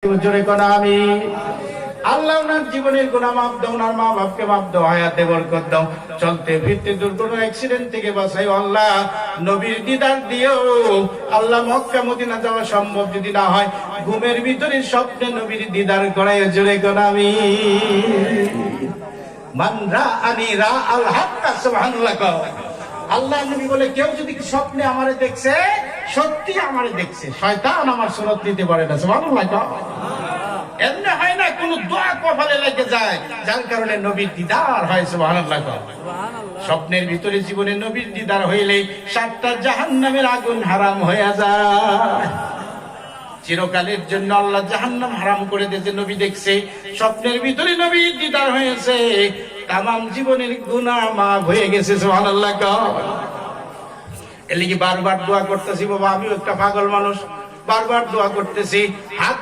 জোরে কোন আমি আল্লাহ ওনার জীবনের গুনাহ মাফ দাও, ওনার মা বাপকে মাফ দাও, হায়াতে বরকত দাও, চলতে ফিরতে দুর্ঘটনা অ্যাক্সিডেন্ট থেকে বাঁচাইও আল্লাহ। নবীর দিদার দিও আল্লাহ। মক্কা মদিনা যাওয়া সম্ভব যদি না হয়, ঘুমের ভিতরে স্বপ্নে নবীর দিদার করাইও। জোরে কোন আমি মান রাআনি রাআল হক। সুবহানাল্লাহ। আল্লাহ নবী বলে, কেউ যদি স্বপ্নে আমারে দেখছে, সত্যি আমারে দেখছে, শয়তান আমার সুরত নিতে পারে না। সুবহানাল্লাহ। এমনি হয় না, কোন দোয়া কপালে লেগে যায়, যার কারণে নবীর দিদার হয়। সুবহানাল্লাহ। স্বপ্নের ভিতরে জীবনে নবীর দিদার হইলে 7টা জাহান্নামের আগুন হারাম হয়ে যায়। চিরকালের জন্য আল্লাহ জাহান্নাম হারাম করে দিয়েছে। নবী দেখছে, স্বপ্নের ভিতরে নবীর দিদার হয়েছে, তামাম জীবনের গুনাহ মাফ হয়ে গেছে। সুবহানাল্লাহ। এর লাগি বারবার দোয়া করতেছি। বাবা, আমিও একটা পাগল মানুষ, বারবার দোয়া করতেছি। হাত